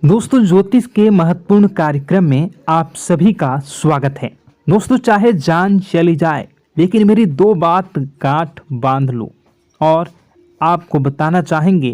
दोस्तों, ज्योतिष के महत्वपूर्ण कार्यक्रम में आप सभी का स्वागत है। दोस्तों, चाहे जान चली जाए लेकिन मेरी दो बात गांठ बांध लो। और आपको बताना चाहेंगे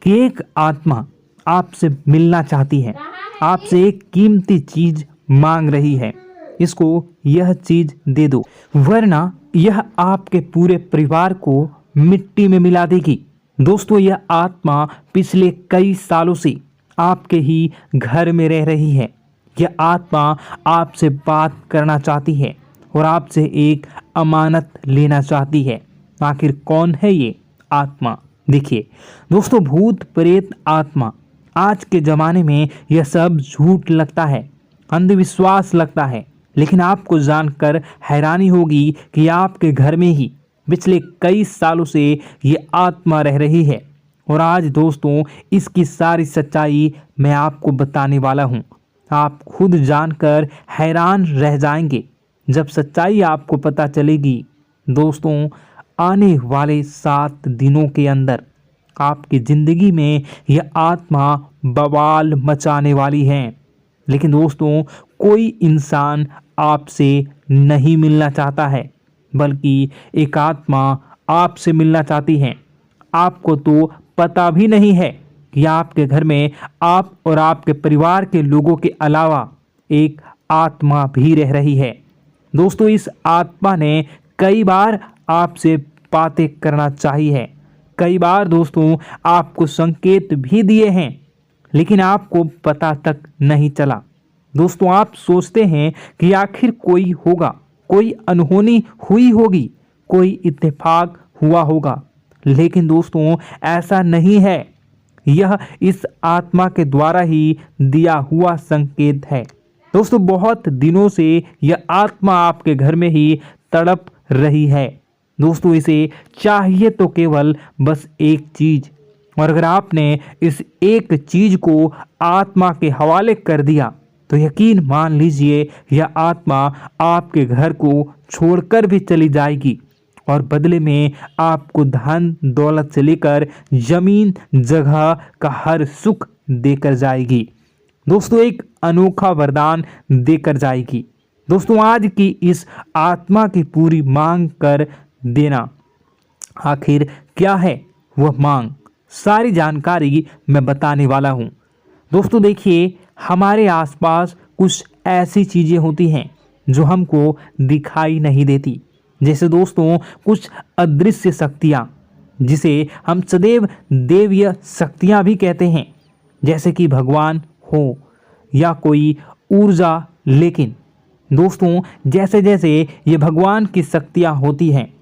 कि एक आत्मा आपसे मिलना चाहती है, आपसे एक कीमती चीज मांग रही है। इसको यह चीज दे दो, वरना यह आपके पूरे परिवार को मिट्टी में मिला देगी। दोस्तों, यह आत्मा पिछले कई सालों से आपके ही घर में रह रही है। यह आत्मा आपसे बात करना चाहती है और आपसे एक अमानत लेना चाहती है। आखिर कौन है ये आत्मा? देखिए दोस्तों, भूत प्रेत आत्मा, आज के ज़माने में यह सब झूठ लगता है, अंधविश्वास लगता है, लेकिन आपको जानकर हैरानी होगी कि आपके घर में ही पिछले कई सालों से ये आत्मा रह रही है। और आज दोस्तों, इसकी सारी सच्चाई मैं आपको बताने वाला हूँ। आप खुद जानकर हैरान रह जाएंगे जब सच्चाई आपको पता चलेगी। दोस्तों, आने वाले 7 दिनों के अंदर आपकी ज़िंदगी में यह आत्मा बवाल मचाने वाली है। लेकिन दोस्तों, कोई इंसान आपसे नहीं मिलना चाहता है, बल्कि एक आत्मा आपसे मिलना चाहती है। आपको तो पता भी नहीं है कि आपके घर में आप और आपके परिवार के लोगों के अलावा एक आत्मा भी रह रही है। दोस्तों, इस आत्मा ने कई बार आपसे बातें करना चाहिए है, कई बार दोस्तों आपको संकेत भी दिए हैं, लेकिन आपको पता तक नहीं चला। दोस्तों, आप सोचते हैं कि आखिर कोई होगा, कोई अनहोनी हुई होगी, कोई इत्तेफाक हुआ होगा, लेकिन दोस्तों ऐसा नहीं है। यह इस आत्मा के द्वारा ही दिया हुआ संकेत है। दोस्तों, बहुत दिनों से यह आत्मा आपके घर में ही तड़प रही है। दोस्तों, इसे चाहिए तो केवल बस एक चीज, और अगर आपने इस एक चीज को आत्मा के हवाले कर दिया तो यकीन मान लीजिए यह आत्मा आपके घर को छोड़कर भी चली जाएगी और बदले में आपको धन दौलत से लेकर जमीन जगह का हर सुख देकर जाएगी। दोस्तों, एक अनोखा वरदान देकर जाएगी। दोस्तों, आज की इस आत्मा की पूरी मांग कर देना। आखिर क्या है वह मांग? सारी जानकारी मैं बताने वाला हूँ। दोस्तों देखिए, हमारे आसपास कुछ ऐसी चीज़ें होती हैं जो हमको दिखाई नहीं देती, जैसे दोस्तों कुछ अदृश्य शक्तियाँ, जिसे हम सदैव देवीय शक्तियाँ भी कहते हैं, जैसे कि भगवान हो या कोई ऊर्जा। लेकिन दोस्तों, जैसे जैसे ये भगवान की शक्तियाँ होती हैं,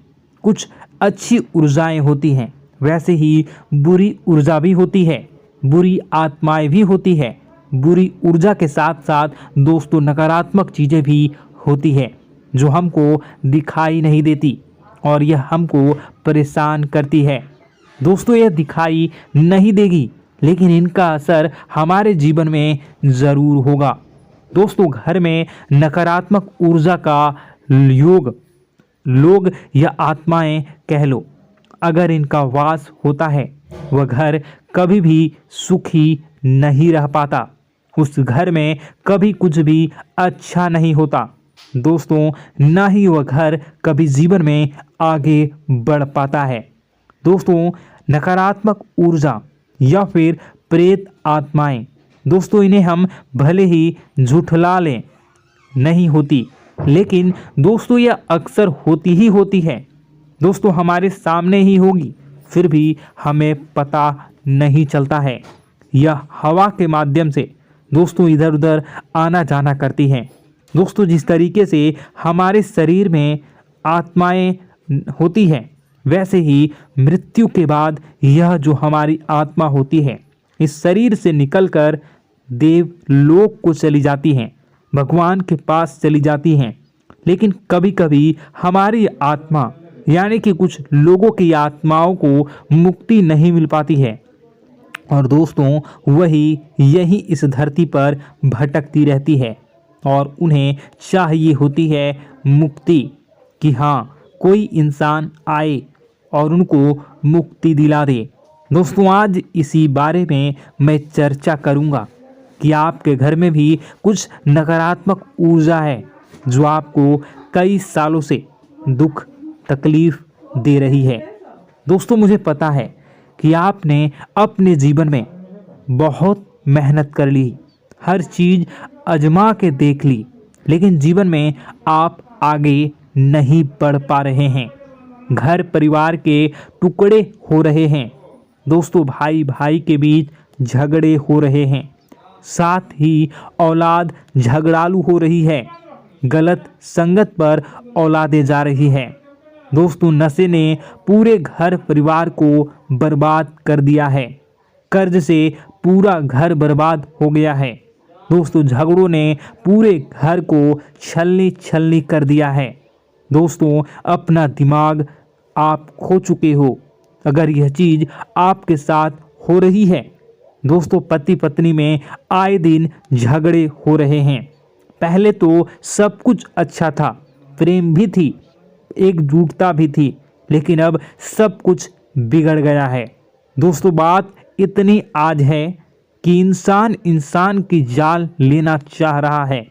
कुछ अच्छी ऊर्जाएं होती हैं, वैसे ही बुरी ऊर्जा भी होती है, बुरी आत्माएं भी होती है। बुरी ऊर्जा के साथ साथ दोस्तों नकारात्मक चीज़ें भी होती है जो हमको दिखाई नहीं देती और यह हमको परेशान करती है। दोस्तों, यह दिखाई नहीं देगी, लेकिन इनका असर हमारे जीवन में ज़रूर होगा। दोस्तों, घर में नकारात्मक ऊर्जा का योग, लोग या आत्माएं कह लो, अगर इनका वास होता है, वह घर कभी भी सुखी नहीं रह पाता। उस घर में कभी कुछ भी अच्छा नहीं होता। दोस्तों, ना ही वह घर कभी जीवन में आगे बढ़ पाता है। दोस्तों, नकारात्मक ऊर्जा या फिर प्रेत आत्माएं, दोस्तों इन्हें हम भले ही झुठला लें नहीं होती, लेकिन दोस्तों यह अक्सर होती ही होती है। दोस्तों, हमारे सामने ही होगी, फिर भी हमें पता नहीं चलता है। यह हवा के माध्यम से दोस्तों इधर उधर आना जाना करती हैं। दोस्तों, जिस तरीके से हमारे शरीर में आत्माएं होती हैं, वैसे ही मृत्यु के बाद यह जो हमारी आत्मा होती है, इस शरीर से निकलकर देवलोक को चली जाती हैं, भगवान के पास चली जाती हैं। लेकिन कभी कभी हमारी आत्मा यानी कि कुछ लोगों की आत्माओं को मुक्ति नहीं मिल पाती है, और दोस्तों वही यही इस धरती पर भटकती रहती है और उन्हें चाहिए होती है मुक्ति, कि हाँ कोई इंसान आए और उनको मुक्ति दिला दे। दोस्तों, आज इसी बारे में मैं चर्चा करूँगा कि आपके घर में भी कुछ नकारात्मक ऊर्जा है जो आपको कई सालों से दुख तकलीफ दे रही है। दोस्तों, मुझे पता है कि आपने अपने जीवन में बहुत मेहनत कर ली, हर चीज़ आजमा के देख ली, लेकिन जीवन में आप आगे नहीं बढ़ पा रहे हैं। घर परिवार के टुकड़े हो रहे हैं। दोस्तों, भाई भाई के बीच झगड़े हो रहे हैं। साथ ही औलाद झगड़ालू हो रही है। गलत संगत पर औलादें जा रही है। दोस्तों, नशे ने पूरे घर परिवार को बर्बाद कर दिया है। कर्ज से पूरा घर बर्बाद हो गया है। दोस्तों, झगड़ों ने पूरे घर को छलनी छलनी कर दिया है। दोस्तों, अपना दिमाग आप खो चुके हो अगर यह चीज़ आपके साथ हो रही है। दोस्तों, पति पत्नी में आए दिन झगड़े हो रहे हैं। पहले तो सब कुछ अच्छा था, प्रेम भी थी, एकजुटता भी थी, लेकिन अब सब कुछ बिगड़ गया है। दोस्तों, बात इतनी आज है कि इंसान इंसान की जान लेना चाह रहा है।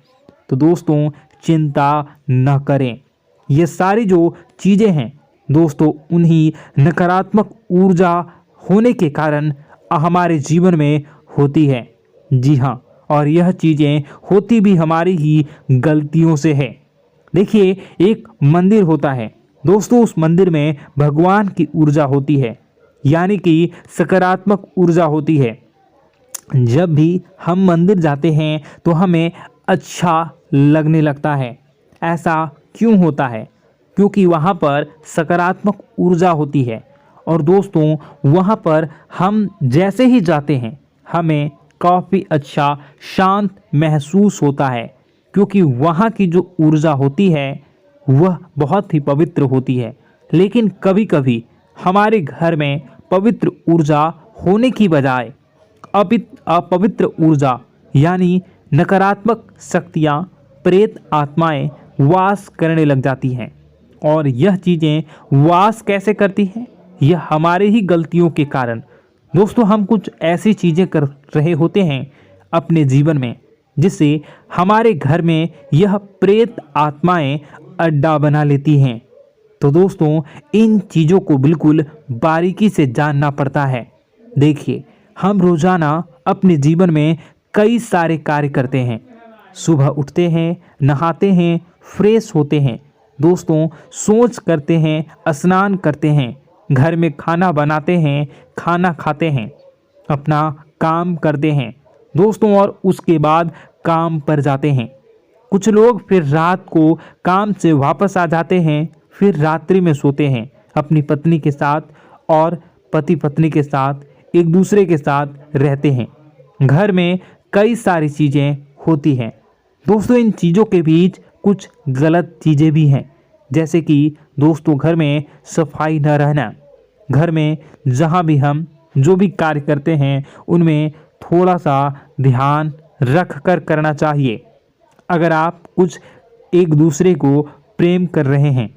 तो दोस्तों, चिंता न करें। ये सारी जो चीज़ें हैं दोस्तों, उन्हीं नकारात्मक ऊर्जा होने के कारण हमारे जीवन में होती है। जी हाँ, और यह चीज़ें होती भी हमारी ही गलतियों से है। देखिए, एक मंदिर होता है दोस्तों, उस मंदिर में भगवान की ऊर्जा होती है, यानी कि सकारात्मक ऊर्जा होती है। जब भी हम मंदिर जाते हैं तो हमें अच्छा लगने लगता है। ऐसा क्यों होता है? क्योंकि वहाँ पर सकारात्मक ऊर्जा होती है। और दोस्तों, वहाँ पर हम जैसे ही जाते हैं हमें काफ़ी अच्छा शांत महसूस होता है, क्योंकि वहाँ की जो ऊर्जा होती है वह बहुत ही पवित्र होती है। लेकिन कभी कभी हमारे घर में पवित्र ऊर्जा होने की बजाय अपवित्र ऊर्जा यानी नकारात्मक शक्तियाँ, प्रेत आत्माएं वास करने लग जाती हैं। और यह चीज़ें वास कैसे करती हैं? यह हमारे ही गलतियों के कारण। दोस्तों, हम कुछ ऐसी चीज़ें कर रहे होते हैं अपने जीवन में जिससे हमारे घर में यह प्रेत आत्माएं अड्डा बना लेती हैं। तो दोस्तों, इन चीज़ों को बिल्कुल बारीकी से जानना पड़ता है। देखिए, हम रोज़ाना अपने जीवन में कई सारे कार्य करते हैं। सुबह उठते हैं, नहाते हैं, फ्रेश होते हैं। दोस्तों, सोच करते हैं, स्नान करते हैं, घर में खाना बनाते हैं, खाना खाते हैं, अपना काम करते हैं दोस्तों, और उसके बाद काम पर जाते हैं। कुछ लोग फिर रात को काम से वापस आ जाते हैं, फिर रात्रि में सोते हैं अपनी पत्नी के साथ, और पति पत्नी के साथ एक दूसरे के साथ रहते हैं। घर में कई सारी चीज़ें होती हैं दोस्तों। इन चीज़ों के बीच कुछ गलत चीज़ें भी हैं, जैसे कि दोस्तों, घर में सफाई न रहना। घर में जहाँ भी हम जो भी कार्य करते हैं उनमें थोड़ा सा ध्यान रख कर करना चाहिए। अगर आप कुछ एक दूसरे को प्रेम कर रहे हैं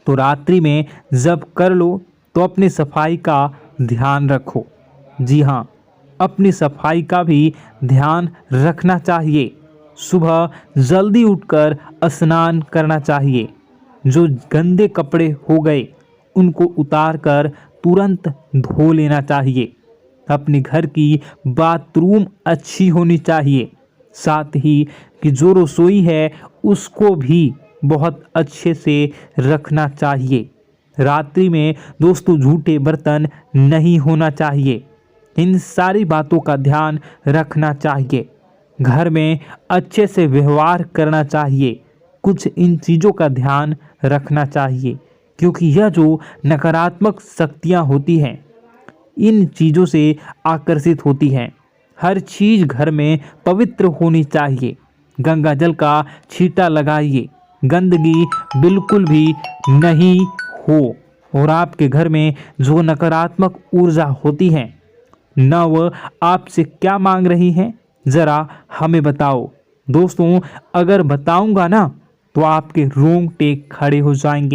तो रात्रि में जब कर लो तो अपनी सफाई का ध्यान रखो। जी हाँ, अपनी सफाई का भी ध्यान रखना चाहिए। सुबह जल्दी उठकर स्नान करना चाहिए। जो गंदे कपड़े हो गए उनको उतार कर तुरंत धो लेना चाहिए। अपने घर की बाथरूम अच्छी होनी चाहिए। साथ ही कि जो रसोई है उसको भी बहुत अच्छे से रखना चाहिए। रात्रि में दोस्तों, झूठे बर्तन नहीं होना चाहिए। इन सारी बातों का ध्यान रखना चाहिए। घर में अच्छे से व्यवहार करना चाहिए। कुछ इन चीज़ों का ध्यान रखना चाहिए, क्योंकि यह जो नकारात्मक शक्तियाँ होती हैं इन चीज़ों से आकर्षित होती हैं। हर चीज़ घर में पवित्र होनी चाहिए। गंगा जल का छींटा लगाइए, गंदगी बिल्कुल भी नहीं हो। और आपके घर में जो नकारात्मक ऊर्जा होती है न वह आपसे क्या मांग रही है, ज़रा हमें बताओ। दोस्तों, अगर बताऊंगा ना तो आपके रोंगटे खड़े हो जाएंगे।